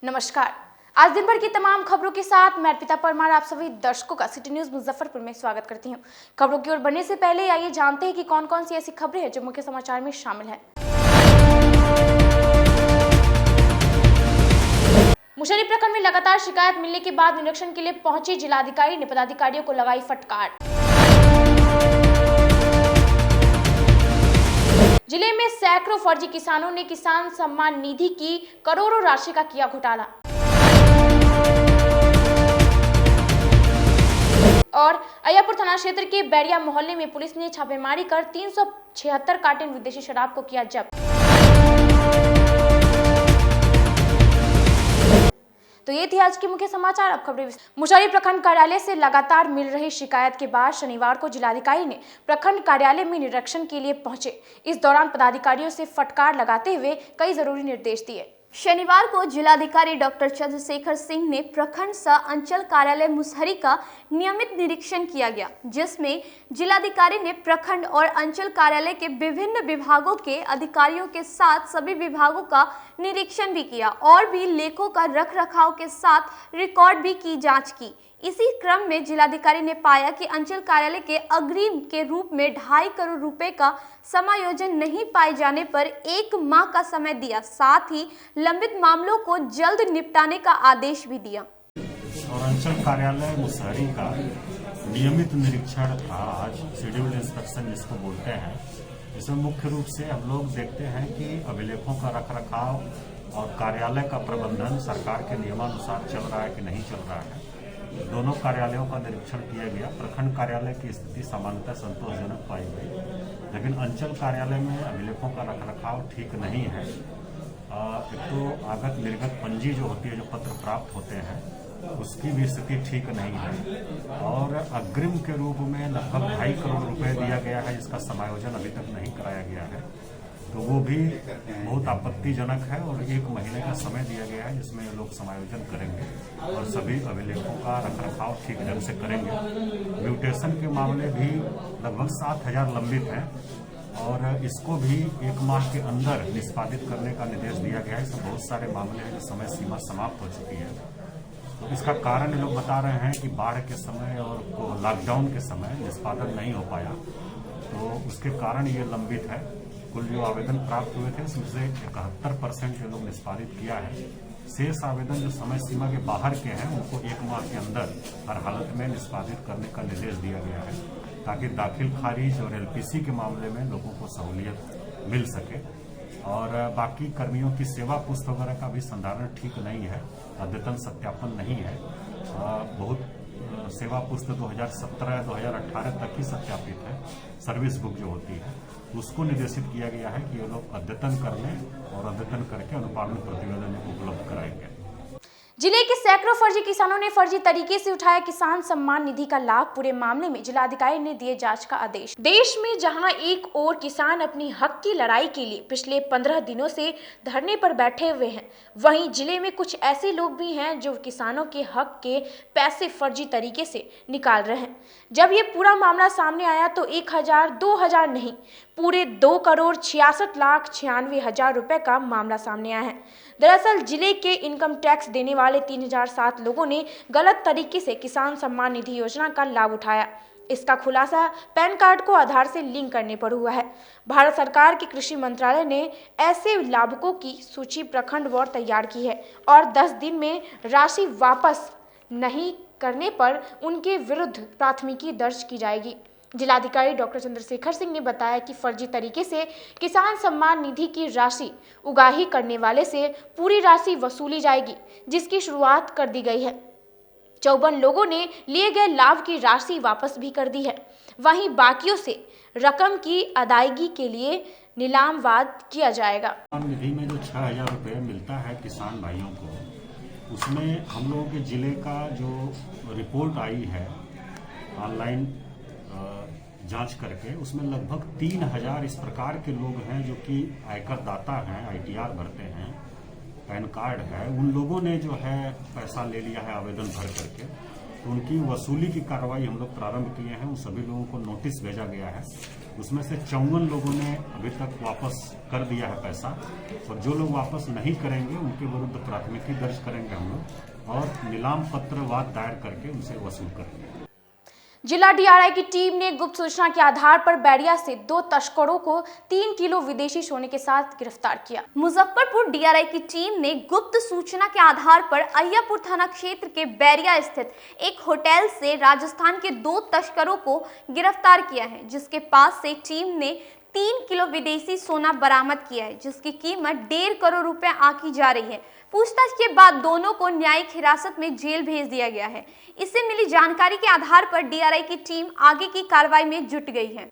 नमस्कार। आज दिन भर की तमाम खबरों के साथ मैं अर्पिता परमार आप सभी दर्शकों का सिटी न्यूज मुजफ्फरपुर में स्वागत करती हूं। खबरों की ओर बढ़ने से पहले आइए जानते हैं कि कौन कौन सी ऐसी खबरें हैं जो मुख्य समाचार में शामिल हैं। मुशर्री प्रखंड में लगातार शिकायत मिलने के बाद निरीक्षण के लिए पहुंचे जिलाधिकारी ने पदाधिकारियों को लगाई फटकार। जिले में सैकड़ों फर्जी किसानों ने किसान सम्मान निधि की करोड़ों राशि का किया घोटाला। और अय्यापुर थाना क्षेत्र के बैरिया मोहल्ले में पुलिस ने छापेमारी कर 376 कार्टन विदेशी शराब को किया जब्त। तो ये थी आज की मुख्य समाचार। अब खबरें। मुशर्री प्रखंड कार्यालय से लगातार मिल रही शिकायत के बाद शनिवार को जिलाधिकारी ने प्रखंड कार्यालय में निरीक्षण के लिए पहुंचे। इस दौरान पदाधिकारियों से फटकार लगाते हुए कई जरूरी निर्देश दिए। शनिवार को जिलाधिकारी डॉक्टर चंद्रशेखर सिंह ने प्रखंड सह अंचल कार्यालय मुशर्री का नियमित निरीक्षण किया गया, जिसमें जिलाधिकारी ने प्रखंड और अंचल कार्यालय के विभिन्न विभागों के अधिकारियों के साथ सभी विभागों का निरीक्षण भी किया और भी लेखों का रखरखाव के साथ रिकॉर्ड भी की जांच की। इसी क्रम में जिलाधिकारी ने पाया कि अंचल कार्यालय के अग्रिम के रूप में 2.5 करोड़ रुपए का समायोजन नहीं पाए जाने पर 1 माह का समय दिया, साथ ही लंबित मामलों को जल्द निपटाने का आदेश भी दिया। और अंचल कार्यालय मुशर्री का नियमित निरीक्षण था आज, शेड्यूल्ड इंस्पेक्शन जिसको बोलते हैं। इसमें मुख्य रूप से हम लोग देखते हैं कि अभिलेखों का रखरखाव और कार्यालय का प्रबंधन सरकार के नियमानुसार चल रहा है कि नहीं चल रहा है। दोनों कार्यालयों का निरीक्षण किया गया। प्रखंड कार्यालय की स्थिति सामान्यतः संतोषजनक पाई गई, लेकिन अंचल कार्यालय में अभिलेखों का रखरखाव ठीक नहीं है। एक तो आगत निर्गत पंजी जो होती है, जो पत्र प्राप्त होते हैं, उसकी भी स्थिति ठीक नहीं है। और अग्रिम के रूप में लगभग 2.5 करोड़ रुपए दिया गया है, इसका समायोजन अभी तक नहीं कराया गया है, तो वो भी बहुत आपत्तिजनक है। और 1 महीने का समय दिया गया है जिसमें ये लोग समायोजन करेंगे और सभी अभिलेखों का रखरखाव ठीक ढंग से करेंगे। म्यूटेशन के मामले भी लगभग 7,000 लंबित हैं और इसको भी 1 माह के अंदर निष्पादित करने का निर्देश दिया गया है। इसमें बहुत सारे मामले हैं जो समय सीमा समाप्त हो चुकी है। तो इसका कारण ये लोग बता रहे हैं कि बाढ़ के समय और लॉकडाउन के समय निष्पादन नहीं हो पाया, तो उसके कारण ये लंबित है। कुल जो आवेदन प्राप्त हुए थे उसमें से 71% ये लोग निष्पादित किया है। शेष आवेदन जो समय सीमा के बाहर के हैं उनको 1 माह के अंदर हर हालत में निष्पादित करने का निर्देश दिया गया है, ताकि दाखिल खारिज और एलपीसी के मामले में लोगों को सहूलियत मिल सके। और बाकी कर्मियों की सेवा पुस्त वगैरह का भी संधारण ठीक नहीं है, अद्यतन सत्यापन नहीं है। बहुत सेवा पुस्त 2017-2018 तक ही सत्यापित है। सर्विस बुक जो होती है उसको निर्देशित किया गया है कि ये लोग अद्यतन कर लें और अद्यतन करके अनुपालन प्रतिवेदन उपलब्ध कराएंगे। जिले के सैकड़ों फर्जी किसानों ने फर्जी तरीके से उठाया किसान सम्मान निधि का लाभ। पूरे मामले में जिलाधिकारी ने दिए जांच का आदेश। देश में जहां एक ओर किसान अपनी हक की लड़ाई के लिए पिछले 15 दिनों से धरने पर बैठे हुए हैं, वहीं जिले में कुछ ऐसे लोग भी हैं जो किसानों के हक के पैसे फर्जी तरीके से निकाल रहे हैं। जब ये पूरा मामला सामने आया तो 1,000, 2,000 नहीं, पूरे 2,66,96,000 रुपए का मामला सामने आया है। दरअसल जिले के इनकम टैक्स देने वाले 3,007 लोगों ने गलत तरीके से किसान सम्मान निधि योजना का लाभ उठाया। इसका खुलासा पैन कार्ड को आधार से लिंक करने पर हुआ है। भारत सरकार के कृषि मंत्रालय ने ऐसे लाभुकों की सूची प्रखंडवार तैयार की है और 10 दिन में राशि वापस नहीं करने पर उनके विरुद्ध प्राथमिकी दर्ज की जाएगी। जिलाधिकारी डॉक्टर चंद्रशेखर सिंह ने बताया कि फर्जी तरीके से किसान सम्मान निधि की राशि उगाही करने वाले से पूरी राशि वसूली जाएगी, जिसकी शुरुआत कर दी गई है। 54 लोगों ने लिए गए लाभ की राशि वापस भी कर दी है। वहीं बाकियों से रकम की अदायगी के लिए नीलामवाद किया जाएगा। निधि में जो 6,000 रुपये मिलता है किसान भाइयों को, उसमें हम लोगों के जिले का जो रिपोर्ट आई है ऑनलाइन जांच करके, उसमें लगभग 3,000 इस प्रकार के लोग हैं जो कि आयकर दाता हैं, ITR भरते हैं, पैन कार्ड है, उन लोगों ने जो है पैसा ले लिया है आवेदन भर करके। तो उनकी वसूली की कार्रवाई हम लोग प्रारंभ किए हैं। उन सभी लोगों को नोटिस भेजा गया है। उसमें से 54 लोगों ने अभी तक वापस कर दिया है पैसा, और जो लोग वापस नहीं करेंगे उनके विरुद्ध प्राथमिकी दर्ज करेंगे हम लोग, और नीलाम पत्र वाद दायर करके उनसे वसूल करेंगे। जिला डीआरआई की टीम ने गुप्त सूचना के आधार पर बैरिया से 2 तस्करों को 3 किलो विदेशी सोने के साथ गिरफ्तार किया। मुजफ्फरपुर डीआरआई की टीम ने गुप्त सूचना के आधार पर अय्यापुर थाना क्षेत्र के बैरिया स्थित एक होटल से राजस्थान के 2 तस्करों को गिरफ्तार किया है, जिसके पास से टीम ने 3 किलो विदेशी सोना बरामद किया है, जिसकी कीमत 1.5 करोड़ रुपए आंकी जा रही है। पूछताछ के बाद दोनों को न्यायिक हिरासत में जेल भेज दिया गया है। इससे मिली जानकारी के आधार पर डीआरआई की टीम आगे की कार्रवाई में जुट गई है।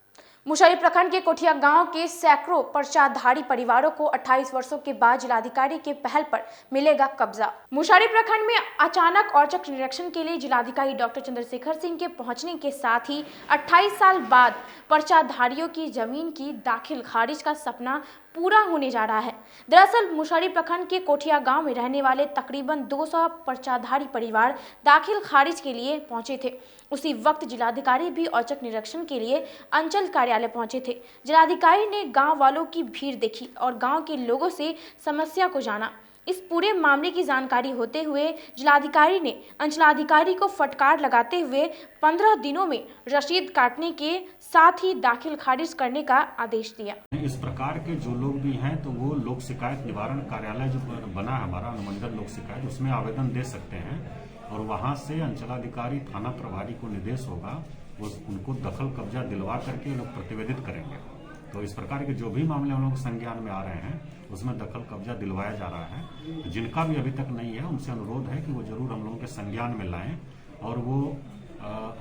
मुशहरी प्रखंड के कोठिया गांव के सैकड़ों पर्चाधारी परिवारों को 28 वर्षों के बाद जिलाधिकारी के पहल पर मिलेगा कब्जा। मुशहरी प्रखंड में अचानक औचक निरीक्षण के लिए जिलाधिकारी डॉक्टर चंद्रशेखर सिंह के पहुंचने के साथ ही 28 साल बाद पर्चाधारियों की जमीन की दाखिल खारिज का सपना पूरा होने जा रहा है। दरअसल मुशहरी प्रखंड के कोठिया गांव में रहने वाले तकरीबन 200 पर्चाधारी परिवार दाखिल खारिज के लिए पहुंचे थे। उसी वक्त जिलाधिकारी भी औचक निरीक्षण के लिए अंचल कार्यालय पहुंचे थे। जिलाधिकारी ने गांव वालों की भीड़ देखी और गांव के लोगों से समस्या को जाना। इस पूरे मामले की जानकारी होते हुए जिलाधिकारी ने अंचलाधिकारी को फटकार लगाते हुए 15 दिनों में रसीद काटने के साथ ही दाखिल खारिज करने का आदेश दिया। इस प्रकार के जो लोग भी हैं तो वो लोक शिकायत निवारण कार्यालय जो बना है हमारा अनुमंडल लोक शिकायत, उसमें आवेदन दे सकते हैं, और वहां से अंचलाधिकारी थाना प्रभारी को निर्देश होगा, वो उनको दखल कब्जा दिलवा करके लोग प्रतिवेदित करेंगे। तो इस प्रकार के जो भी मामले हम लोग संज्ञान में आ रहे हैं उसमें दखल कब्जा दिलवाया जा रहा है। जिनका भी अभी तक नहीं है उनसे अनुरोध है कि वो जरूर हम लोगों के संज्ञान में लाएं, और वो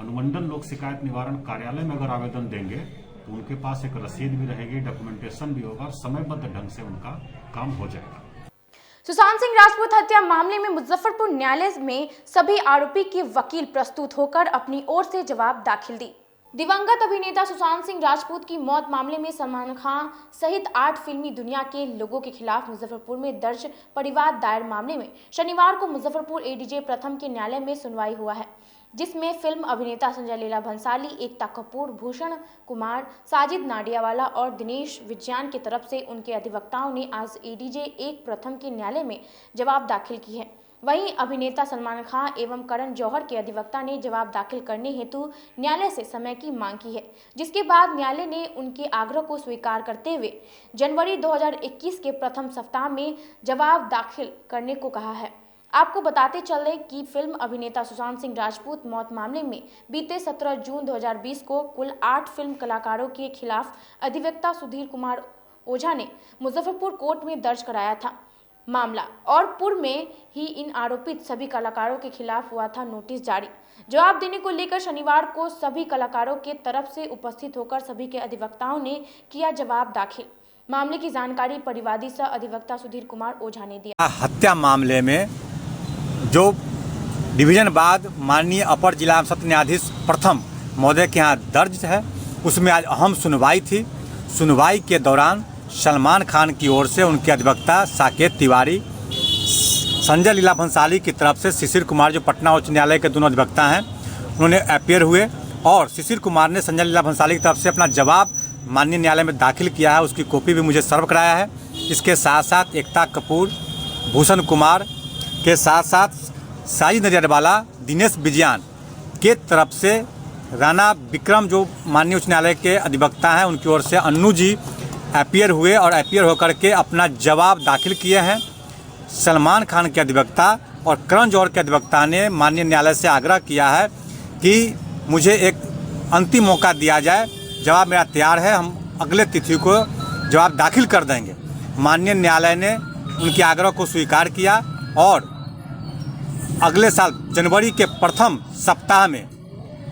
अनुमंडल लोक शिकायत निवारण कार्यालय में अगर आवेदन देंगे तो उनके पास एक रसीद भी रहेगी, डॉक्यूमेंटेशन भी होगा, और समयबद्ध ढंग से उनका काम हो जाएगा। सुशांत सिंह राजपूत हत्या मामले में मुजफ्फरपुर न्यायालय में सभी आरोपी के वकील प्रस्तुत होकर अपनी ओर से जवाब दाखिल दी। दिवंगत अभिनेता सुशांत सिंह राजपूत की मौत मामले में सलमान खान सहित 8 फिल्मी दुनिया के लोगों के खिलाफ मुजफ्फरपुर में दर्ज परिवाद दायर मामले में शनिवार को मुजफ्फरपुर एडीजे प्रथम के न्यायालय में सुनवाई हुआ है, जिसमें फिल्म अभिनेता संजय लीला भंसाली, एकता कपूर, भूषण कुमार, साजिद नाडियावाला और दिनेश विजयन की तरफ से उनके अधिवक्ताओं ने आज एडीजे 1 प्रथम के न्यायालय में जवाब दाखिल की है। वहीं अभिनेता सलमान खान एवं करण जौहर के अधिवक्ता ने जवाब दाखिल करने हेतु न्यायालय से समय की मांग की है, जिसके बाद न्यायालय ने उनके आग्रह को स्वीकार करते हुए जनवरी 2021 के प्रथम सप्ताह में जवाब दाखिल करने को कहा है। आपको बताते चलें कि फिल्म अभिनेता सुशांत सिंह राजपूत मौत मामले में बीते 17 जून 2020 को कुल 8 फिल्म कलाकारों के खिलाफ अधिवक्ता सुधीर कुमार ओझा ने मुजफ्फरपुर कोर्ट में दर्ज कराया था मामला, और पूर्व में ही इन आरोपित सभी कलाकारों के खिलाफ हुआ था नोटिस जारी। जवाब देने को लेकर शनिवार को सभी कलाकारों के तरफ से उपस्थित होकर सभी के अधिवक्ताओं ने किया जवाब दाखिल। मामले की जानकारी परिवादी सह अधिवक्ता सुधीर कुमार ओझा ने दिया। हत्या मामले में जो डिवीजन बाद माननीय अपर जिला सत्र न्यायाधीश प्रथम महोदय के यहाँ दर्ज है, उसमें आज अहम सुनवाई थी। सुनवाई के दौरान सलमान खान की ओर से उनके अधिवक्ता साकेत तिवारी, संजय लीला भंसाली की तरफ से शिशिर कुमार, जो पटना उच्च न्यायालय के दोनों अधिवक्ता हैं, उन्होंने अपीयर हुए, और शिशिर कुमार ने संजय लीला भंसाली की तरफ से अपना जवाब माननीय न्यायालय में दाखिल किया है। उसकी कॉपी भी मुझे सर्व कराया है। इसके साथ साथ एकता कपूर, भूषण कुमार के साथ साथ साजिद नाडियावाला, दिनेश विजयन के तरफ से राणा विक्रम, जो माननीय उच्च न्यायालय के अधिवक्ता हैं, उनकी ओर से अन्नू जी अपीयर हुए और अपीयर होकर के अपना जवाब दाखिल किए हैं। सलमान खान के अधिवक्ता और करण जौहर के अधिवक्ता ने माननीय न्यायालय से आग्रह किया है कि मुझे एक अंतिम मौका दिया जाए, जवाब मेरा तैयार है, हम अगले तिथि को जवाब दाखिल कर देंगे। माननीय न्यायालय ने उनके आग्रह को स्वीकार किया और अगले साल जनवरी के प्रथम सप्ताह में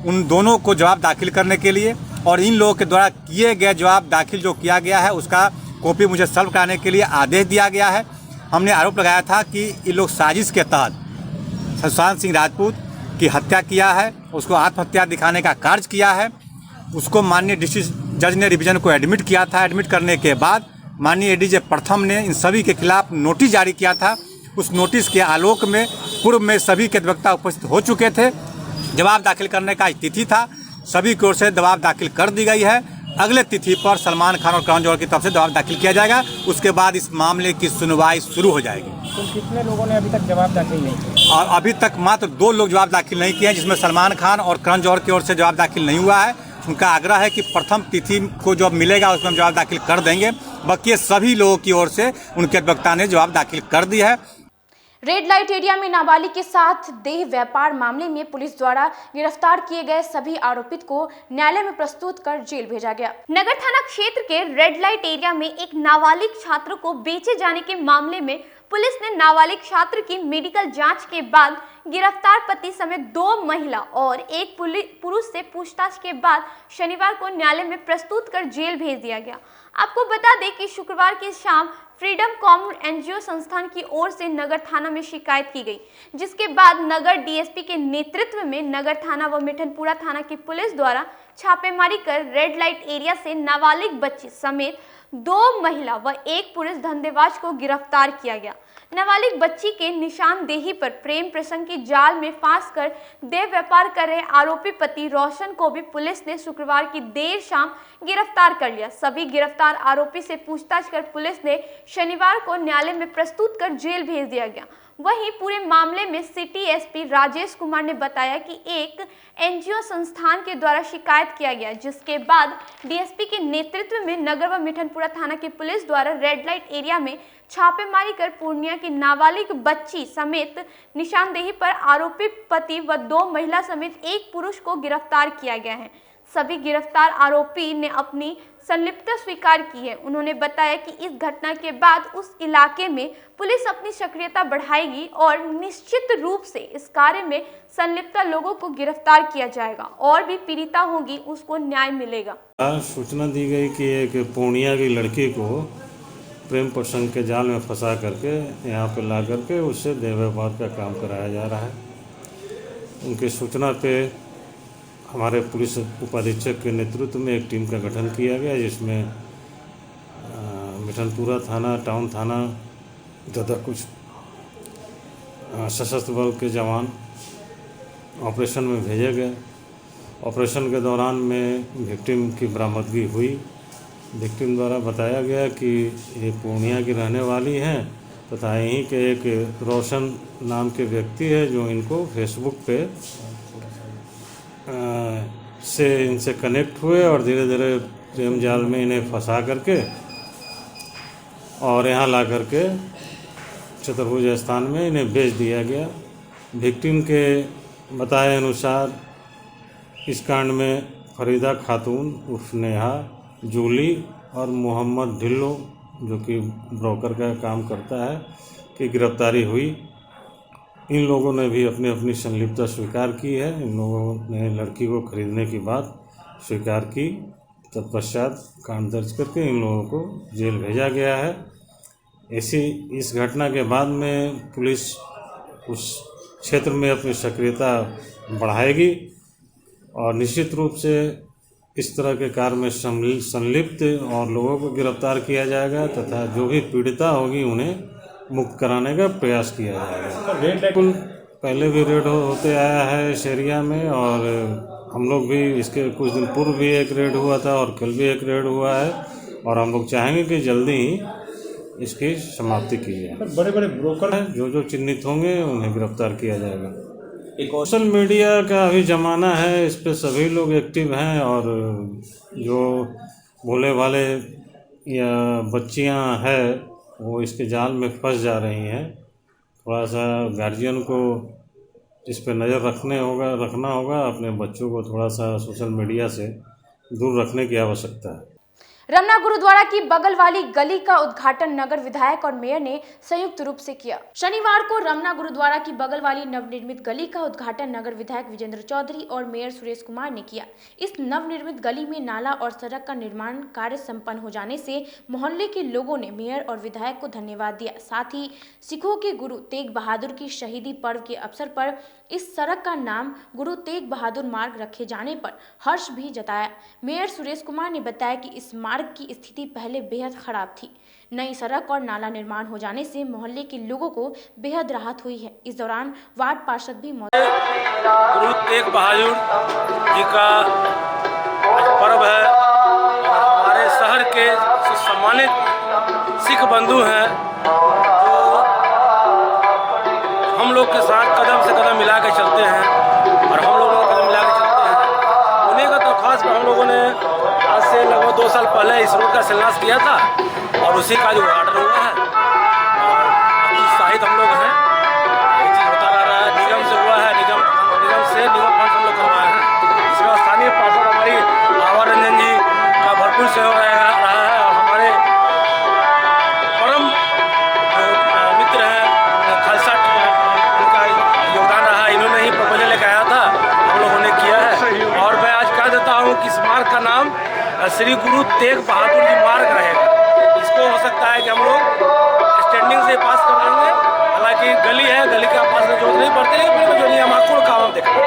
उन दोनों को जवाब दाखिल करने के लिए, और इन लोगों के द्वारा किए गए जवाब दाखिल जो किया गया है उसका कॉपी मुझे सर्व कराने के लिए आदेश दिया गया है। हमने आरोप लगाया था कि ये लोग साजिश के तहत सुशांत सिंह राजपूत की हत्या किया है, उसको आत्महत्या दिखाने का कार्य किया है। उसको माननीय डिस्ट्रिक्ट जज ने रिवीजन को एडमिट किया था। एडमिट करने के बाद माननीय एडीजे प्रथम ने इन सभी के खिलाफ नोटिस जारी किया था। उस नोटिस के आलोक में पूर्व में सभी के अधिवक्ता उपस्थित हो चुके थे। जवाब दाखिल करने का तिथि था, सभी की ओर से जवाब दाखिल कर दी गई है। अगले तिथि पर सलमान खान और करण जौहर की तरफ से जवाब दाखिल किया जाएगा। उसके बाद इस मामले की सुनवाई शुरू हो जाएगी। तो कितने लोगों ने अभी तक जवाब दाखिल नहीं किया? और अभी तक मात्र 2 लोग जवाब दाखिल नहीं किए हैं, जिसमें सलमान खान और करण जौहर की ओर से जवाब दाखिल नहीं हुआ है। उनका आग्रह है कि प्रथम तिथि को जो मिलेगा उसमें हम जवाब दाखिल कर देंगे। बाकी सभी लोगों की ओर से उनके अधिवक्ता ने जवाब दाखिल कर दी है। रेड लाइट एरिया में नाबालिग के साथ देह व्यापार मामले में पुलिस द्वारा गिरफ्तार किए गए सभी आरोपित को न्यायालय में प्रस्तुत कर जेल भेजा गया। नगर थाना क्षेत्र के रेड लाइट एरिया में एक नाबालिग छात्र को बेचे जाने के मामले में पुलिस ने नाबालिग छात्र की मेडिकल जांच के बाद गिरफ्तार पति समेत 2 महिला और एक पुरुष से पूछताछ के बाद शनिवार को न्यायालय में प्रस्तुत कर जेल भेज दिया गया। आपको बता दें कि शुक्रवार की शाम फ्रीडम कॉम एनजीओ संस्थान की ओर से नगर थाना में शिकायत की गई, जिसके बाद नगर डीएसपी के नेतृत्व में नगर थाना व मिठनपुरा थाना की पुलिस द्वारा छापेमारी कर रेड लाइट एरिया से नाबालिग बच्ची समेत 2 महिला व एक पुरुष धंधेबाज को गिरफ्तार किया गया। नाबालिग बच्ची के निशानदेही पर प्रेम प्रसंग की जाल में फांसकर देह व्यापार कर रहे आरोपी पति रोशन को भी पुलिस ने शुक्रवार की देर शाम गिरफ्तार कर लिया। सभी गिरफ्तार आरोपी से पूछताछ कर पुलिस ने शनिवार को न्यायालय में प्रस्तुत कर जेल भेज दिया गया। वहीं पूरे मामले में सिटी एसपी राजेश कुमार ने बताया कि एक एनजीओ संस्थान के द्वारा शिकायत किया गया, जिसके बाद डीएसपी के नेतृत्व में नगर व मिठनपुरा थाना की पुलिस द्वारा रेड लाइट एरिया में छापेमारी कर पूर्णिया की नाबालिग बच्ची समेत निशानदेही पर आरोपी पति व 2 महिला समेत एक पुरुष को गिरफ्तार किया गया है। सभी गिरफ्तार आरोपी ने अपनी संलिप्तता स्वीकार की है। उन्होंने बताया कि इस घटना के बाद उस इलाके में पुलिस अपनी सक्रियता बढ़ाएगी और निश्चित रूप से इस कार्य में संलिप्त लोगों को गिरफ्तार किया जाएगा और भी पीड़िता होगी उसको न्याय मिलेगा। सूचना दी गई कि एक पूर्णिया की लड़की को प्रेम प्रसंग के जाल में फंसा करके यहाँ पे ला करके उससे देह व्यापार का काम कराया जा रहा है। उनकी सूचना पे हमारे पुलिस उपाधीक्षक के नेतृत्व में एक टीम का गठन किया गया, जिसमें मिठनपुरा थाना, टाउन थाना तथा कुछ सशस्त्र बल के जवान ऑपरेशन में भेजे गए। ऑपरेशन के दौरान में विक्टिम की बरामदगी हुई। विक्टिम द्वारा बताया गया कि ये पूर्णिया की रहने वाली हैं तथा यहीं के एक रोशन नाम के व्यक्ति है जो इनको फेसबुक पे से इनसे कनेक्ट हुए और धीरे धीरे प्रेम जाल में इन्हें फंसा करके और यहाँ ला करके चतुर्भुज स्थान में इन्हें भेज दिया गया। विक्टिम के बताए अनुसार इस कांड में फरीदा खातून उर्फ नेहा, जूली और मोहम्मद ढिल्लो जो कि ब्रोकर का काम करता है की गिरफ्तारी हुई। इन लोगों ने भी अपनी अपनी संलिप्तता स्वीकार की है। इन लोगों ने लड़की को खरीदने की बात स्वीकार की। तत्पश्चात कांड दर्ज करके इन लोगों को जेल भेजा गया है। इस घटना के बाद में पुलिस उस क्षेत्र में अपनी सक्रियता बढ़ाएगी और निश्चित रूप से इस तरह के कार्य में संलिप्त और लोगों को गिरफ्तार किया जाएगा तथा जो भी पीड़िता होगी उन्हें मुक्त कराने का प्रयास किया जाएगा। पहले भी रेड होते आया है इस एरिया में और हम लोग भी इसके कुछ दिन पूर्व भी एक रेड हुआ था और कल भी एक रेड हुआ है और हम लोग चाहेंगे कि जल्दी ही इसकी समाप्ति की जाए। बड़े बड़े ब्रोकर हैं जो चिन्हित होंगे उन्हें गिरफ्तार किया जाएगा। सोशल मीडिया का अभी ज़माना है, इस पे सभी लोग एक्टिव हैं और जो भोले वाले या बच्चियां हैं वो इसके जाल में फंस जा रही हैं। थोड़ा सा गार्जियन को इस पे नज़र रखना होगा। अपने बच्चों को थोड़ा सा सोशल मीडिया से दूर रखने की आवश्यकता है। रमना गुरुद्वारा की बगल वाली गली का उद्घाटन नगर विधायक और मेयर ने संयुक्त रूप से किया। शनिवार को रमना गुरुद्वारा की बगल वाली नवनिर्मित गली का उद्घाटन नगर विधायक विजेंद्र चौधरी और मेयर सुरेश कुमार ने किया। इस नवनिर्मित गली में नाला और सड़क का निर्माण कार्य संपन्न हो जाने से मोहल्ले के लोगों ने मेयर और विधायक को धन्यवाद दिया। साथ ही सिखों के गुरु तेग बहादुर की शहीदी पर्व के अवसर पर इस सड़क का नाम गुरु तेग बहादुर मार्ग रखे जाने पर हर्ष भी जताया। मेयर सुरेश कुमार ने बताया कि इस मार्ग की स्थिति पहले बेहद खराब थी। नई सड़क और नाला निर्माण हो जाने से मोहल्ले के लोगों को बेहद राहत हुई है। इस दौरान वार्ड पार्षद भी मौजूद गुरु तेग बहादुर जी का पर्व है और हमारे शहर के सम्मानित सिख बंधु हैं जो हम लोग के साथ कदम से कदम मिला के चलते हैं और हम लोगों का कदम मिला के चलते हैं। उन्हीं का तो खास हम लोगों ने आज से लगभग 2 साल पहले इस रोड का शिलान्यास किया था और उसी का जो ऑर्डर हुआ है और उत्साहित हम लोग हैं। ये चीज़ होता रहा है, निगम से हुआ है, निगम फंड हम लोग करवाए हैं। इसके बाद स्थानीय पार्षद हमारी आवा रंजन जी का भरपूर सहयोग रहा है और हमारे परम मित्र हैं खालसा, उनका योगदान रहा। इन्होंने ही प्रपोजल लेकर आया था, हम लोगों ने किया है। और मैं आज कह देता हूँ कि इस मार्ग का नाम श्री गुरु तेग बहादुर जी मार्ग रहेगा। इसको हो सकता है कि हम लोग स्टैंडिंग से पास करवाएंगे, हालांकि गली है, गली का पास में जरूरत नहीं पड़ती, लेकिन जो नियमानुसार काम हम देखेंगे।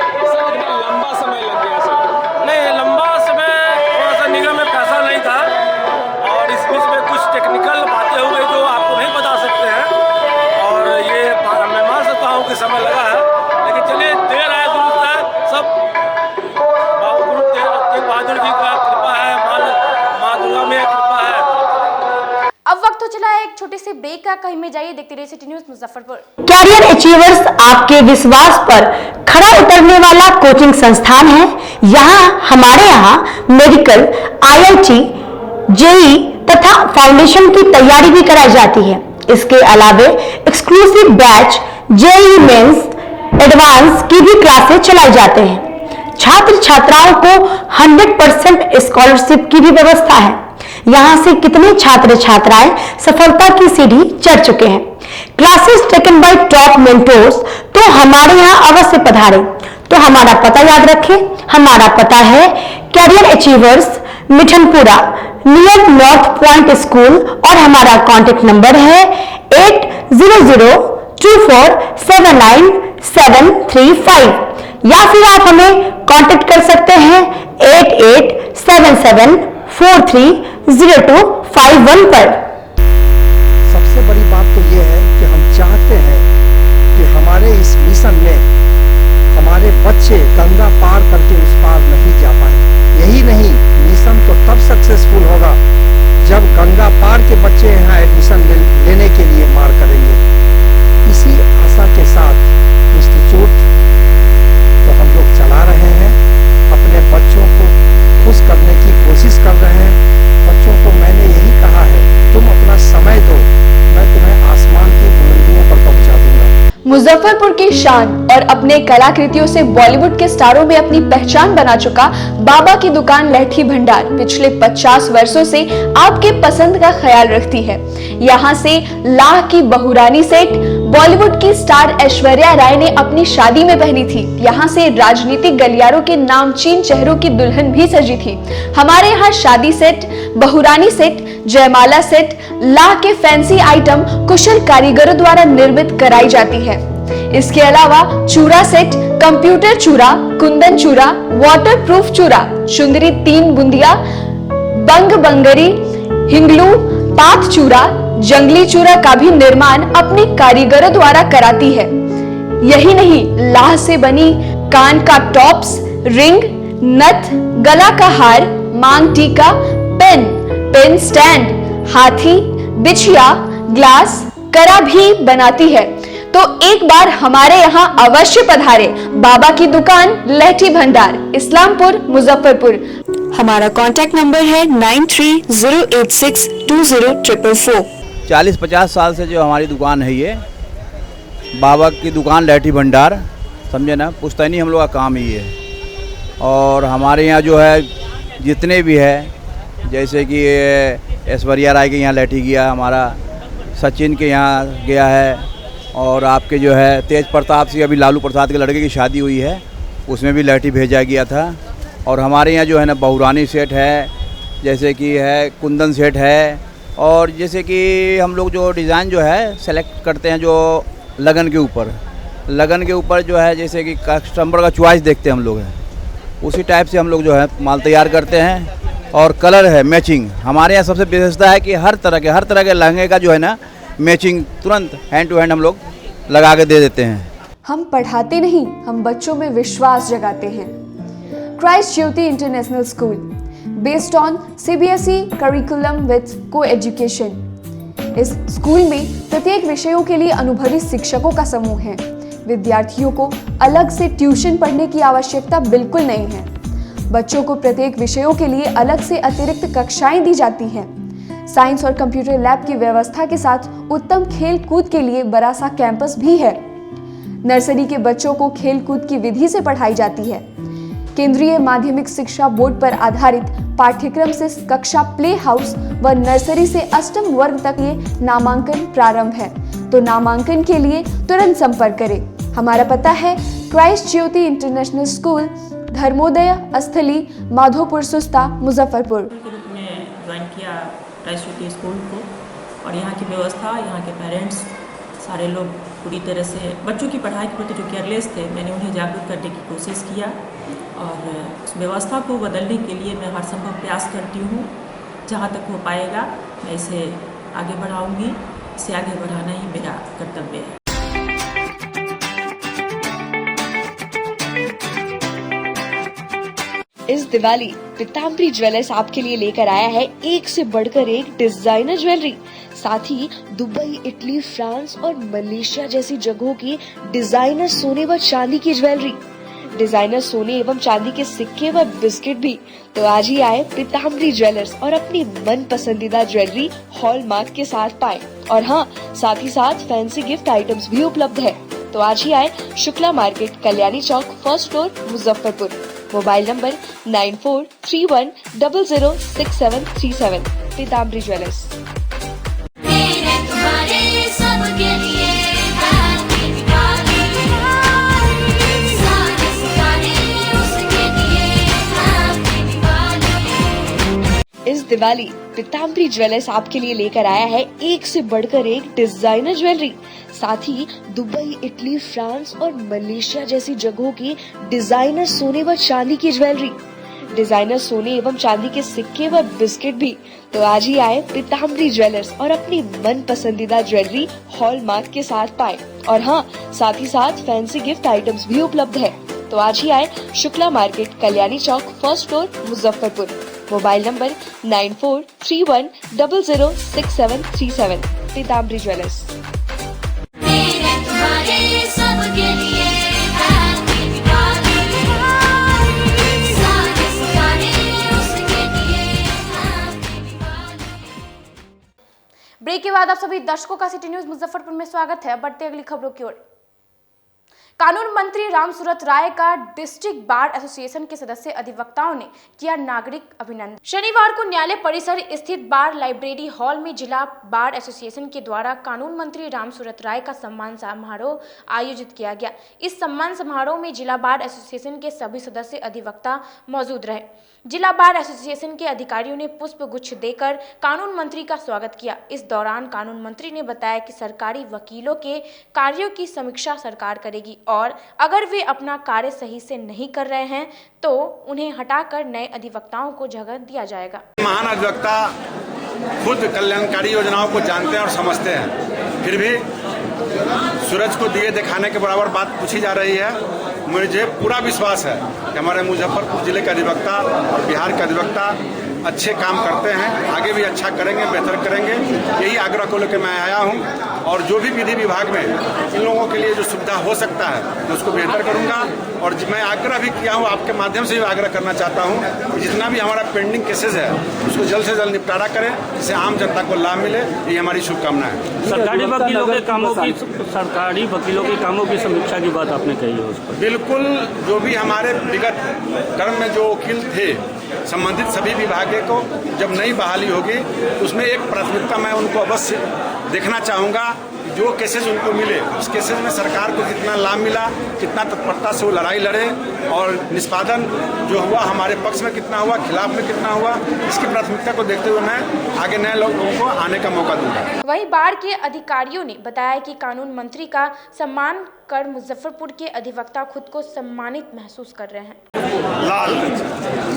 लंबा समय लग गया सर? नहीं, लंबा समय थोड़ा सा निगम में पैसा नहीं था और इस बीच में कुछ टेक्निकल बातें हो गई जो आपको नहीं बता सकते हैं और ये मैं मान सकता हूँ कि समय लगा है, लेकिन चलिए देर है दुरुस्त है। सब गुरु तेग बहादुर जी का कृपा है, माँ दुर्गा में कृपा है। अब वक्त हो चला है एक छोटे से ब्रेक का। कहीं में जाइए, देखते रहिए city news Muzaffarpur. Career achievers आपके विश्वास पर खरा उतरने वाला कोचिंग संस्थान है। हमारे यहाँ मेडिकल, IIT, JEE तथा फाउंडेशन की तैयारी भी कराई जाती है। इसके अलावे exclusive batch JEE mains, advance की भी क्लासेस चलाई जाते हैं। छात्र छात्राओं को 100% स्कॉलरशिप की भी व्यवस्था है। यहाँ से कितने छात्र छात्राएं सफलता की सीढ़ी चढ़ चुके हैं। Classes taken by top mentors, तो हमारे यहाँ अवश्य पधारें। तो हमारा पता याद रखें, हमारा पता है career achievers, Mithanpura, near North Point school और हमारा कॉन्टेक्ट नंबर है 8002479735 या फिर आप हमें कांटेक्ट कर सकते हैं 8877430251 पर। सबसे बड़ी बात तो ये है कि हम चाहते हैं कि हमारे इस मिशन में हमारे बच्चे गंगा पार करके उस पार नहीं जा पाए। यही नहीं, मिशन तो तब सक्सेसफुल होगा जब गंगा पार के बच्चे यहाँ एडमिशन लेने के लिए मार करेंगे। इसी आशा के साथ इंस्टीट्यूट तो हम लोग चला रहे हैं, अपने बच्चों को खुश करने की कोशिश कर रहे हैं। बच्चों को मैंने यही कहा है, तुम अपना समय दो, मैं तुम्हें आसमान की बुलंदियों पर पहुंचा दूंगा। मुजफ्फरपुर की शान और अपने कलाकृतियों से बॉलीवुड के स्टारों में अपनी पहचान बना चुका बाबा की दुकान लहठी भंडार पिछले 50 वर्षों से आपके पसंद का ख्याल रखती है। यहाँ से लाह की बहुरानी सेट बॉलीवुड की स्टार ऐश्वर्या राय ने अपनी शादी में पहनी थी। यहाँ से राजनीतिक गलियारों के नामचीन चेहरों की दुल्हन भी सजी थी। हमारे यहाँ शादी सेट, बहुरानी सेट, जयमाला सेट, लाह के फैंसी आइटम कुशल कारीगरों द्वारा निर्मित कराई जाती है। इसके अलावा चूड़ा सेट, कंप्यूटर चूड़ा, कुंदन चूड़ा, वाटरप्रूफ चूड़ा, चुंदरी 3 बुंदिया, बंग बंगरी, हिंगलू, पात चूड़ा, जंगली चूड़ा का भी निर्माण अपने कारीगरों द्वारा कराती है। यही नहीं, लाह से बनी कान का टॉप्स, रिंग, नथ, गला का हार, मांग टीका, पेन स्टैंड, हाथी, बिछिया, ग्लास, करा भी बनाती है। तो एक बार हमारे यहाँ अवश्य पधारे। बाबा की दुकान लहठी भंडार, इस्लामपुर, मुजफ्फरपुर। हमारा कांटेक्ट नंबर है 9308620444। 40-50 साल से जो हमारी दुकान है, ये बाबा की दुकान लहठी भंडार, समझे ना, पुश्तैनी हम लोग का काम ही है। और हमारे यहाँ जो है जितने भी है, जैसे कि ऐश्वर्या राय के यहाँ लहठी गया, हमारा सचिन के यहाँ गया है, और आपके जो है तेज प्रताप सिंह, अभी लालू प्रसाद के लड़के की शादी हुई है, उसमें भी लहठी भेजा गया था। और हमारे यहाँ जो है ना बहुरानी सेट है, जैसे कि है कुंदन सेट है, और जैसे कि हम लोग जो डिज़ाइन जो है सेलेक्ट करते हैं जो लगन के ऊपर जो है, जैसे कि कस्टमर का चॉइस देखते हैं हम लोग हैं, उसी टाइप से हम लोग जो है माल तैयार करते हैं। और कलर है मैचिंग, हमारे यहाँ सबसे विशेषता है कि हर तरह के लहंगे का जो है ना मैचिंग तुरंत हैंड टू हैंड हम लोग लगा के दे देते हैं। हम पढ़ाते नहीं, हम बच्चों में विश्वास जगाते हैं। Christ Jyoti international school, based on CBSE curriculum with co-education. इस स्कूल में प्रत्येक विषयों के लिए अनुभवी शिक्षकों का समूह है। विद्यार्थियों को अलग से ट्यूशन पढ़ने की आवश्यकता बिल्कुल नहीं है। बच्चों को प्रत्येक विषयों के लिए अलग से अतिरिक्त कक्षाएं दी जाती हैं। साइंस और कंप्यूटर लैब की व्यवस्था के साथ उत्तम खेल कूद के लिए बड़ा सा कैंपस भी है। नर्सरी के बच्चों को खेल कूद की विधि से पढ़ाई जाती है। केंद्रीय माध्यमिक शिक्षा बोर्ड पर आधारित पाठ्यक्रम से कक्षा प्ले हाउस व नर्सरी से अष्टम वर्ग तक ये नामांकन प्रारंभ है। तो नामांकन के लिए तुरंत संपर्क करें। हमारा पता है Christ Jyoti international school, Dharmodaya स्थली, माधोपुर सुस्ता, मुजफ्फरपुर। के रूप में ज्वाइन किया क्राइस्ट ज्योति स्कूल को, और यहाँ की व्यवस्था, यहाँ के पेरेंट्स सारे लोग पूरी तरह से बच्चों की पढ़ाई के प्रति जो केयरलेस थे, मैंने उन्हें जागरूक करने की कोशिश किया और उस व्यवस्था को बदलने के लिए मैं हर संभव प्रयास करती हूँ। जहाँ तक हो पाएगा मैं इसे आगे बढ़ाऊँगी। इसे आगे बढ़ाना ही मेरा कर्तव्य है। इस दिवाली पीताम्बरी ज्वेलर्स आपके लिए लेकर आया है एक से बढ़कर एक डिजाइनर ज्वेलरी, साथ ही दुबई, इटली, फ्रांस और मलेशिया जैसी जगहों की डिजाइनर सोने व चांदी की ज्वेलरी, डिजाइनर सोने एवं चांदी के सिक्के व बिस्किट भी। तो आज ही आए पीताम्बरी ज्वेलर्स और अपनी मन पसंदीदा ज्वेलरी हॉलमार्क के साथ पाएं। और हाँ, साथ ही साथ फैंसी गिफ्ट आइटम्स भी उपलब्ध है। तो आज ही आए Shukla market, Kalyani Chowk, first floor, Muzaffarpur. Mobile number 9431006737। Pitambari jewellers. इस दिवाली पीताम्बरी ज्वेलर्स आपके लिए लेकर आया है एक से बढ़कर एक डिजाइनर ज्वेलरी, साथ ही दुबई, इटली, फ्रांस और मलेशिया जैसी जगहों की डिजाइनर सोने व चांदी की ज्वेलरी, डिजाइनर सोने एवं चांदी के सिक्के व बिस्किट भी। तो आज ही आए पीताम्बरी ज्वेलर्स और अपनी मन पसंदीदा ज्वेलरी हॉलमार्क के साथ पाएं। और हाँ, साथ ही साथ फैंसी गिफ्ट आइटम्स भी उपलब्ध है। तो आज ही आए Shukla market, Kalyani Chowk, first floor, Muzaffarpur. Mobile number 9431006737। Pitambari jewellers. Break के बाद आप सभी दर्शकों का सिटी न्यूज मुजफ्फरपुर में स्वागत है। बढ़ते अगली खबरों की ओर। कानून मंत्री रामसूरत राय का डिस्ट्रिक्ट बार एसोसिएशन के सदस्य अधिवक्ताओं ने किया नागरिक अभिनंदन। शनिवार को न्यायालय परिसर स्थित बार लाइब्रेरी हॉल में जिला बार एसोसिएशन के द्वारा कानून मंत्री रामसूरत राय का सम्मान समारोह आयोजित किया गया। इस सम्मान समारोह में जिला बार एसोसिएशन के सभी सदस्य अधिवक्ता मौजूद रहे। जिला बार एसोसिएशन के अधिकारियों ने पुष्प गुच्छ देकर कानून मंत्री का स्वागत किया। इस दौरान कानून मंत्री ने बताया कि सरकारी वकीलों के कार्यों की समीक्षा सरकार करेगी और अगर वे अपना कार्य सही से नहीं कर रहे हैं तो उन्हें हटाकर नए अधिवक्ताओं को जगह दिया जाएगा। महान अधिवक्ता खुद कल्याणकारी योजनाओं को जानते हैं और समझते हैं, फिर भी सूरज को दिए दिखाने के बराबर बात पूछी जा रही है। मुझे पूरा विश्वास है कि हमारे मुजफ्फरपुर जिले के अधिवक्ता और बिहार के अधिवक्ता अच्छे काम करते हैं, आगे भी अच्छा करेंगे, बेहतर करेंगे। यही आग्रह को लेकर मैं आया हूं और जो भी विधि विभाग में इन लोगों के लिए जो सुविधा हो सकता है मैं उसको बेहतर करूंगा। और मैं आग्रह भी किया हूं, आपके माध्यम से भी आग्रह करना चाहता हूं कि जितना भी हमारा पेंडिंग केसेस है उसको जल्द से जल्द निपटारा करें, जिससे आम जनता को लाभ मिले। ये हमारी शुभकामना है। सरकारी वकीलों के कामों की समीक्षा की बात आपने कही है उस पर। बिल्कुल, जो भी हमारे विगत कर्म में जो वकील थे संबंधित सभी विभागों को जब नई बहाली होगी उसमें एक प्राथमिकता मैं उनको अवश्य देखना चाहूँगा। जो केसेस उनको मिले उस केसेस में सरकार को कितना लाभ मिला, कितना तत्परता से वो लड़ाई लड़े और निष्पादन जो हुआ हमारे पक्ष में कितना हुआ, खिलाफ में कितना हुआ, इसकी प्राथमिकता को देखते हुए मैं आगे नए लोगों को आने का मौका दूंगा। वहीं बार के अधिकारियों ने बताया कि कानून मंत्री का सम्मान कर मुजफ्फरपुर के अधिवक्ता खुद को सम्मानित महसूस कर रहे हैं। लाल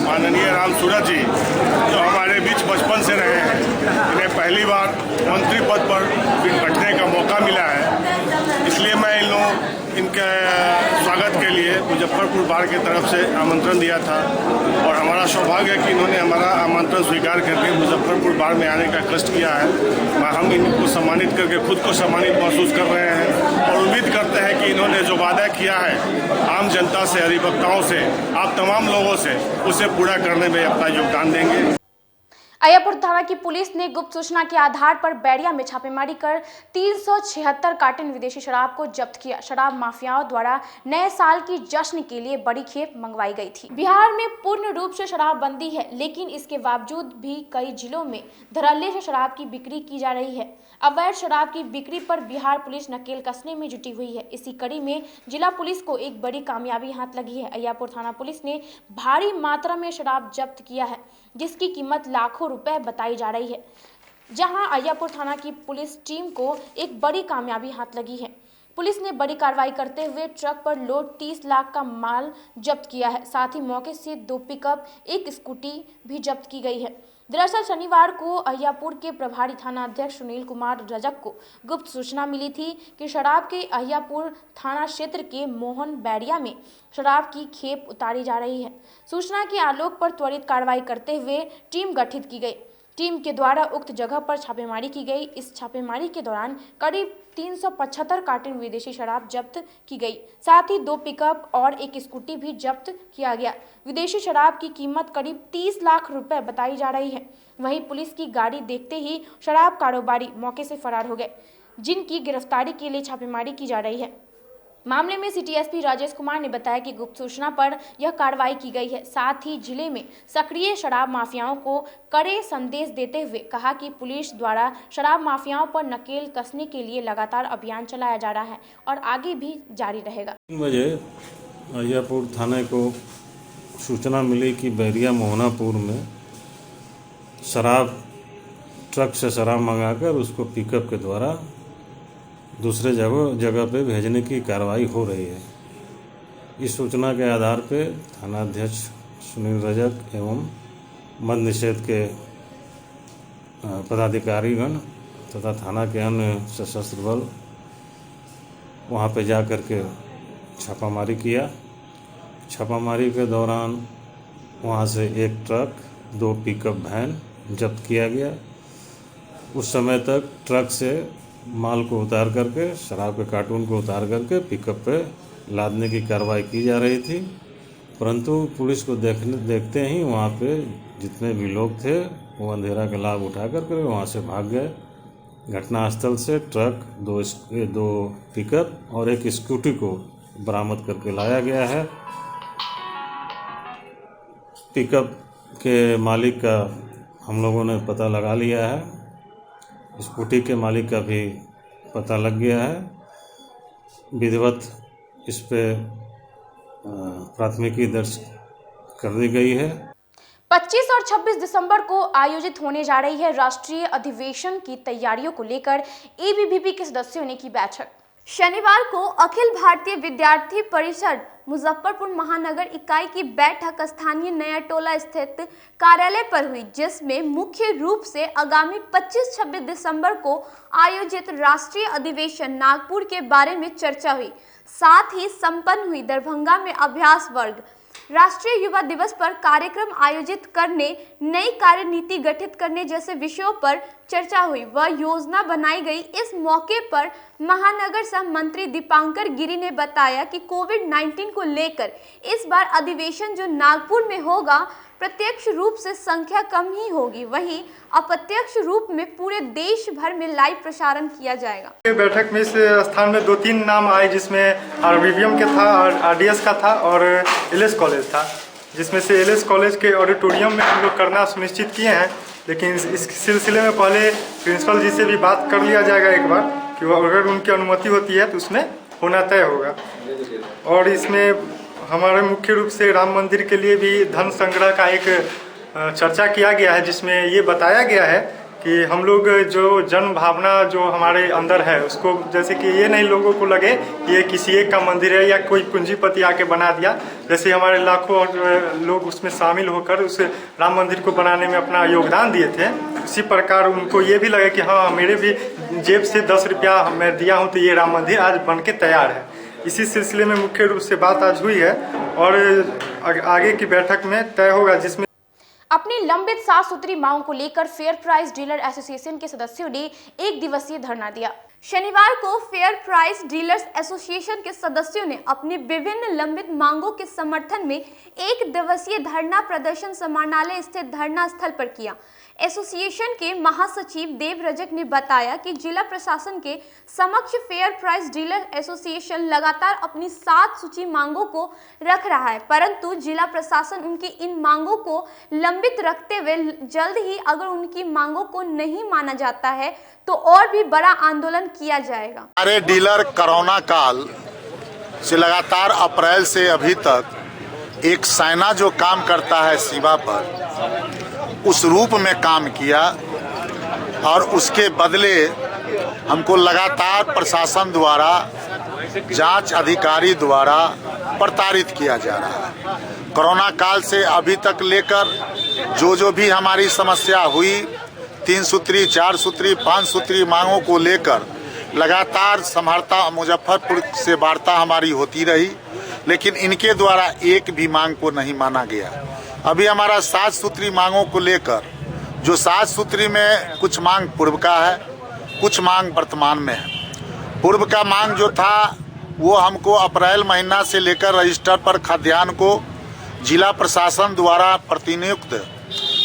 माननीय रामसूरत जी जो हमारे बीच बचपन से रहे हैं, इन्हें पहली बार मंत्री पद पर बैठने का मौका मिला है, इसलिए मैं इन लोगों इनका स्वागत के लिए मुजफ्फरपुर बार की तरफ से आमंत्रण दिया था और हमारा सौभाग्य है कि इन्होंने हमारा आमंत्रण स्वीकार करके मुजफ्फरपुर बार में आने का कष्ट किया है। हम इनको सम्मानित करके खुद को सम्मानित महसूस कर रहे हैं और उम्मीद करते हैं कि इन्होंने जो वादा किया है आम जनता से, अधिवक्ताओं से, आप तमाम लोगों से, उसे पूरा करने में अपना योगदान देंगे। अय्यापुर थाना की पुलिस ने गुप्त सूचना के आधार पर बैरिया में छापेमारी कर 376 कार्टन विदेशी शराब को जब्त किया। शराब माफियाओं द्वारा नए साल की जश्न के लिए बड़ी खेप मंगवाई गई थी। बिहार में पूर्ण रूप से शराबबंदी है, लेकिन इसके बावजूद भी कई जिलों में धड़ल्ले से शराब की बिक्री की जा रही है। अवैध शराब की बिक्री पर बिहार पुलिस नकेल कसने में जुटी हुई है। इसी कड़ी में जिला पुलिस को एक बड़ी कामयाबी हाथ लगी है। अय्यापुर थाना पुलिस ने भारी मात्रा में शराब जब्त किया है, जिसकी कीमत लाखों रुपए बताई जा रही है। जहां अय्यापुर थाना की पुलिस टीम को एक बड़ी कामयाबी हाथ लगी है। पुलिस ने बड़ी कार्रवाई करते हुए ट्रक पर लोड 30 लाख का माल जब्त किया है। साथ ही मौके से 2 पिकअप, 1 स्कूटी भी जब्त की गई है। दरअसल शनिवार को अय्यापुर के प्रभारी थाना अध्यक्ष सुनील कुमार रजक को गुप्त सूचना मिली थी कि शराब के अय्यापुर थाना क्षेत्र के मोहन बैरिया में शराब की खेप उतारी जा रही है। सूचना के आलोक पर त्वरित कार्रवाई करते हुए टीम गठित की गई। टीम के द्वारा उक्त जगह पर छापेमारी की गई। इस छापेमारी के दौरान करीब 375 कार्टन विदेशी शराब जब्त की गई। साथ ही 2 पिकअप और 1 स्कूटी भी जब्त किया गया। विदेशी शराब की कीमत करीब 30 लाख रुपए बताई जा रही है। वहीं पुलिस की गाड़ी देखते ही शराब कारोबारी मौके से फरार हो गए, जिनकी गिरफ्तारी के लिए छापेमारी की जा रही है। मामले में सिटी एसपी राजेश कुमार ने बताया कि गुप्त सूचना पर यह कार्रवाई की गई है। साथ ही जिले में सक्रिय शराब माफियाओं को कड़े संदेश देते हुए कहा कि पुलिस द्वारा शराब माफियाओं पर नकेल कसने के लिए लगातार अभियान चलाया जा रहा है और आगे भी जारी रहेगा। 3 बजे अय्यापुर थाने को सूचना मिली कि बैरिया मोहनापुर में शराब, ट्रक से शराब मंगाकर उसको पिकअप के द्वारा दूसरे जगह पे भेजने की कार्रवाई हो रही है। इस सूचना के आधार पे थाना अध्यक्ष सुनील रजक एवं मद्य निषेध के पदाधिकारीगण तथा थाना के अन्य सशस्त्र बल वहाँ पे जा कर के छापामारी किया। छापामारी के दौरान वहाँ से 1 ट्रक, 2 पिकअप वैन जब्त किया गया। उस समय तक ट्रक से माल को उतार करके, शराब के कार्टून को उतार करके पिकअप पे लादने की कार्रवाई की जा रही थी, परंतु पुलिस को देखते ही वहाँ पे जितने भी लोग थे वो अंधेरा का लाभ उठा करके वहाँ से भाग गए। घटनास्थल से ट्रक, 2 पिकअप और 1 स्कूटी को बरामद करके लाया गया है। पिकअप के मालिक का हम लोगों ने पता लगा लिया है, स्कूटी के मालिक का भी पता लग गया है। विधिवत इस पे प्राथमिकी दर्ज कर दी गई है। 25 और 26 दिसंबर को आयोजित होने जा रही है राष्ट्रीय अधिवेशन की तैयारियों को लेकर एबीवीपी के सदस्यों ने की बैठक। शनिवार को अखिल भारतीय विद्यार्थी परिषद मुजफ्फरपुर महानगर इकाई की बैठक स्थानीय नया टोला स्थित कार्यालय पर हुई, जिसमें मुख्य रूप से आगामी 25-26 दिसंबर को आयोजित राष्ट्रीय अधिवेशन नागपुर के बारे में चर्चा हुई। साथ ही संपन्न हुई दरभंगा में अभ्यास वर्ग, राष्ट्रीय युवा दिवस पर कार्यक्रम आयोजित करने, नई कार्यनीति गठित करने जैसे विषयों पर चर्चा हुई व योजना बनाई गई। इस मौके पर महानगर सह मंत्री दीपांकर गिरी ने बताया कि कोविड-19 को लेकर इस बार अधिवेशन जो नागपुर में होगा, प्रत्यक्ष रूप से संख्या कम ही होगी, वहीं अप्रत्यक्ष रूप में पूरे देश भर में लाइव प्रसारण किया जाएगा। बैठक में इस स्थान में 2-3 नाम आए, जिसमें आरबीवीएम के था, आरडीएस का था और एलएस कॉलेज था, जिसमें से एलएस कॉलेज के ऑडिटोरियम में हम लोग करना सुनिश्चित किए हैं। लेकिन इस सिलसिले में पहले प्रिंसिपल जी से भी बात कर लिया जाएगा एक बार कि अगर उनकी अनुमति होती है तो उसमें होना तय होगा। और इसमें हमारे मुख्य रूप से राम मंदिर के लिए भी धन संग्रह का एक चर्चा किया गया है, जिसमें ये बताया गया है कि हम लोग जो जन भावना जो हमारे अंदर है उसको, जैसे कि ये नहीं लोगों को लगे कि ये किसी एक का मंदिर है या कोई पूंजीपति आके बना दिया, जैसे हमारे लाखों लोग उसमें शामिल होकर उस राम मंदिर को बनाने में अपना योगदान दिए थे, उसी प्रकार उनको ये भी लगे कि हाँ मेरे भी जेब से 10 रुपया मैं दिया हूँ तो ये राम मंदिर आज बन के तैयार है। इसी सिलसिले में मुख्य रूप से बात आज हुई है और आगे की बैठक में तय होगा, जिसमें अपनी लंबित साफ सुथरी मांगों को लेकर फेयर प्राइस डीलर एसोसिएशन के सदस्यों ने 1 दिवसीय धरना दिया। शनिवार को फेयर प्राइस डीलर्स एसोसिएशन के सदस्यों ने अपनी विभिन्न लंबित मांगों के समर्थन में 1 दिवसीय धरना प्रदर्शन समाहरणालय स्थित धरना स्थल पर किया। एसोसिएशन के महासचिव देव रजक ने बताया कि जिला प्रशासन के समक्ष फेयर प्राइस डीलर एसोसिएशन लगातार अपनी 7 सूची मांगों को रख रहा है, परंतु जिला प्रशासन उनकी इन मांगों को लंबित रखते हुए जल्द ही अगर उनकी मांगों को नहीं माना जाता है तो और भी बड़ा आंदोलन किया जाएगा। हमारे डीलर कोरोना काल से लगातार अप्रैल से अभी तक एक सेना जो काम करता है सीमा पर, उस रूप में काम किया और उसके बदले हमको लगातार प्रशासन द्वारा, जांच अधिकारी द्वारा प्रताड़ित किया जा रहा है। कोरोना काल से अभी तक लेकर जो भी हमारी समस्या हुई, 3 सूत्री, 4 सूत्री, 5 सूत्री मांगों को लेकर लगातार समहर्ता मुजफ्फरपुर से वार्ता हमारी होती रही, लेकिन इनके द्वारा एक भी मांग को नहीं माना गया। अभी हमारा 7 सूत्री मांगों को लेकर, जो 7 सूत्री में कुछ मांग पूर्व का है, कुछ मांग वर्तमान में है। पूर्व का मांग जो था वो हमको अप्रैल महीना से लेकर रजिस्टर पर खाद्यान्न को जिला प्रशासन द्वारा प्रतिनियुक्त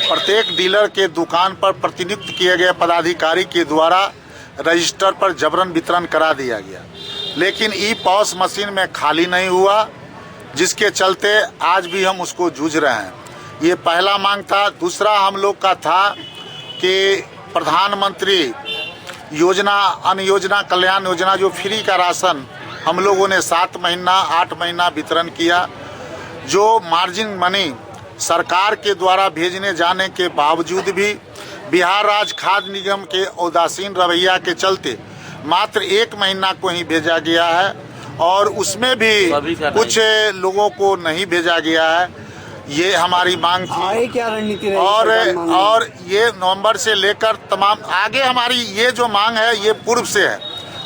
प्रत्येक डीलर के दुकान पर प्रतिनियुक्त किए गए पदाधिकारी के द्वारा रजिस्टर पर जबरन वितरण करा दिया गया, लेकिन ई पॉस मशीन में खाली नहीं हुआ, जिसके चलते आज भी हम उसको जूझ रहे हैं। ये पहला मांग था। दूसरा हम लोग का था कि प्रधानमंत्री योजना, अन्न योजना, कल्याण योजना, जो फ्री का राशन हम लोगों ने 7 महीना 8 महीना वितरण किया, जो मार्जिन मनी सरकार के द्वारा भेजने जाने के बावजूद भी बिहार राज्य खाद्य निगम के उदासीन रवैया के चलते मात्र 1 महीना को ही भेजा गया है और उसमें भी कुछ लोगों को नहीं भेजा गया है। ये हमारी मांग थी। क्या रणनीति रही और ये नवंबर से लेकर तमाम आगे हमारी ये जो मांग है ये पूर्व से है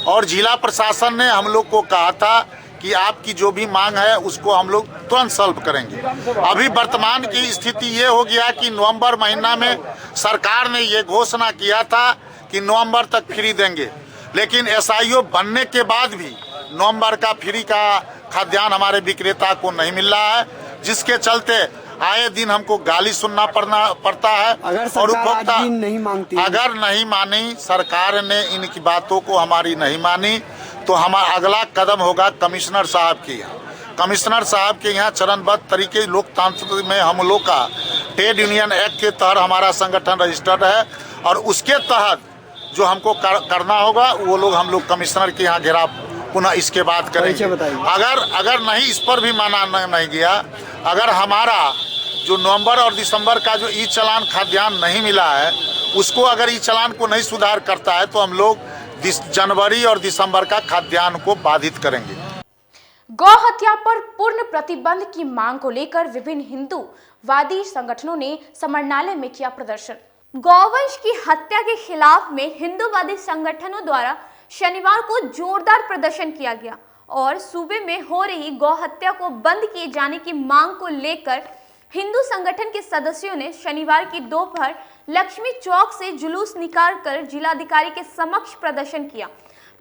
और जिला प्रशासन ने हम लोग को कहा था कि आपकी जो भी मांग है उसको हम लोग तुरंत सॉल्व करेंगे। अभी वर्तमान की स्थिति ये हो गया कि नवंबर महीना में सरकार ने ये घोषणा किया था कि नवंबर तक फ्री देंगे, लेकिन एसआईओ बनने के बाद भी नवंबर का फ्री का खाद्यान्न हमारे विक्रेता को नहीं मिल रहा है, जिसके चलते आए दिन हमको गाली सुनना पड़ता है। और उपभोक्ता नहीं मांगती, अगर नहीं मानी, सरकार ने इनकी बातों को हमारी नहीं मानी, तो हमारा अगला कदम होगा कमिश्नर साहब के यहाँ। कमिश्नर साहब के यहाँ चरणबद्ध तरीके लोकतांत्रिक में हम लोग का ट्रेड यूनियन एक्ट के तहत हमारा संगठन रजिस्टर्ड है और उसके तहत जो हमको करना होगा वो लोग हम लोग कमिश्नर के यहाँ घेराव पुनः इसके बाद करेंगे। अगर नहीं इस पर भी माना नहीं गया, अगर हमारा जो नवंबर और दिसंबर का जो ई चालान खाद्यान्न नहीं मिला है उसको अगर ई चालान को नहीं सुधार करता है तो हम लोग जनवरी और दिसंबर का खाद्यान्न को बाधित करेंगे। गौ हत्या पर पूर्ण प्रतिबंध की मांग को लेकर विभिन्न हिंदूवादी संगठनों ने समाहरणालय में किया प्रदर्शन। गौवंश की हत्या के खिलाफ में हिंदूवादी संगठनों द्वारा शनिवार को जोरदार प्रदर्शन किया गया और सूबे में हो रही गौ हत्या को बंद किए जाने की मांग को लेकर हिंदू संगठन के सदस्यों ने शनिवार की दोपहर लक्ष्मी चौक से जुलूस निकालकर जिलाधिकारी के समक्ष प्रदर्शन किया।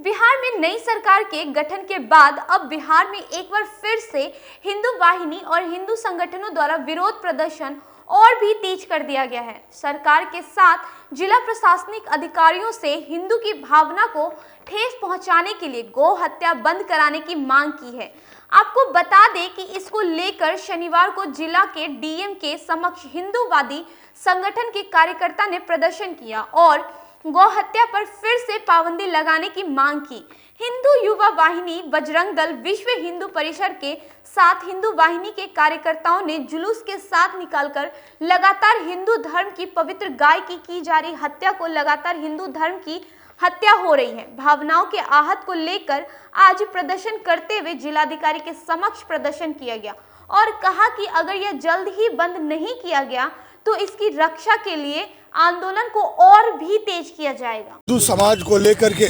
बिहार में नई सरकार के गठन के बाद अब बिहार में एक बार फिर से हिंदू वाहिनी और हिंदू संगठनों द्वारा विरोध प्रदर्शन और भी तेज कर दिया गया है। सरकार के साथ जिला प्रशासनिक अधिकारियों से हिंदू की भावना को ठेस पहुंचाने के लिए गौ हत्या बंद कराने की मांग की है। आपको बता दें कि इसको लेकर शनिवार को जिला के डीएम के समक्ष हिंदूवादी संगठन के कार्यकर्ता ने प्रदर्शन किया और गौ हत्या पर फिर से पाबंदी लगाने की मांग की। हिंदू युवा वाहिनी, बजरंग दल, विश्व हिंदू परिषद के साथ हिंदू वाहिनी के कार्यकर्ताओं ने जुलूस के साथ निकालकर लगातार हिंदू धर्म की पवित्र गाय की जा रही हत्या को लगातार हिंदू धर्म की हत्या हो रही है भावनाओं के आहत को लेकर आज प्रदर्शन करते हुए जिलाधिकारी के समक्ष प्रदर्शन किया गया और कहा कि अगर यह जल्द ही बंद नहीं किया गया तो इसकी रक्षा के लिए आंदोलन को और भी तेज किया जाएगा। हिंदू समाज को लेकर के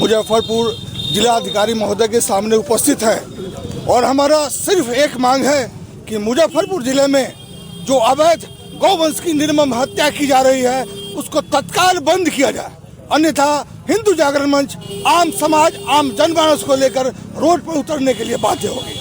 मुजफ्फरपुर जिलाधिकारी महोदय के सामने उपस्थित है और हमारा सिर्फ एक मांग है कि मुजफ्फरपुर जिले में जो अवैध गौवंश की निर्मम हत्या की जा रही है उसको तत्काल बंद किया जाए, अन्यथा हिंदू जागरण मंच आम समाज आम जनमानस को लेकर रोड पर उतरने के लिए बाध्य होगी।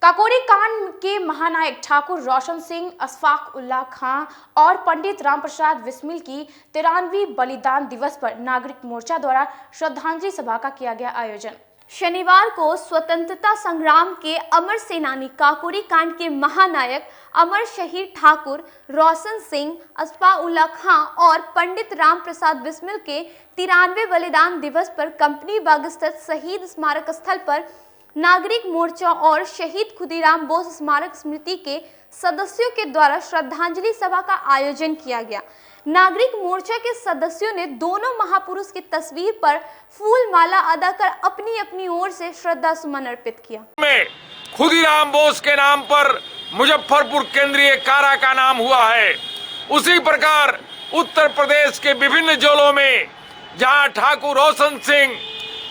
काकोरी कांड के महानायक ठाकुर रोशन सिंह, अशफाक उल्लाह खां और पंडित राम प्रसाद बिस्मिल की 93वीं बलिदान दिवस पर नागरिक मोर्चा द्वारा श्रद्धांजलि सभा का किया गया आयोजन। शनिवार को स्वतंत्रता संग्राम के अमर सेनानी काकोरी कांड के महानायक अमर शहीद ठाकुर रोशन सिंह, अशफाक उल्लाह खां और पंडित राम प्रसाद बिस्मिल के 93वें बलिदान दिवस पर कंपनी बाग स्थित शहीद स्मारक स्थल पर नागरिक मोर्चा और शहीद खुदीराम बोस स्मारक समिति के सदस्यों के द्वारा श्रद्धांजलि सभा का आयोजन किया गया। नागरिक मोर्चा के सदस्यों ने दोनों महापुरुष की तस्वीर पर फूल माला अदा कर अपनी अपनी ओर से श्रद्धा सुमन अर्पित किया। खुदीराम बोस के नाम पर मुजफ्फरपुर केंद्रीय कारा का नाम हुआ है। उसी प्रकार उत्तर प्रदेश के विभिन्न जेलों में जहां ठाकुर रोशन सिंह,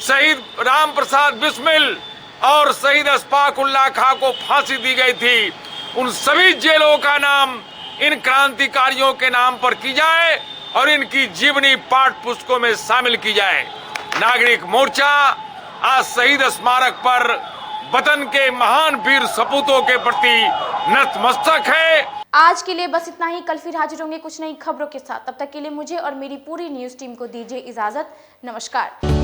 शहीद राम प्रसाद बिस्मिल और शहीद अशफाक उल्लाह खां को फांसी दी गई थी, उन सभी जेलों का नाम इन क्रांतिकारियों के नाम पर की जाए और इनकी जीवनी पाठ्य पुस्तकों में शामिल की जाए। नागरिक मोर्चा आज शहीद स्मारक पर वतन के महान वीर सपूतों के प्रति नतमस्तक है। आज के लिए बस इतना ही। कल फिर हाजिर होंगे कुछ नई खबरों के साथ। तब तक के लिए मुझे और मेरी पूरी न्यूज टीम को दीजिए इजाजत। नमस्कार।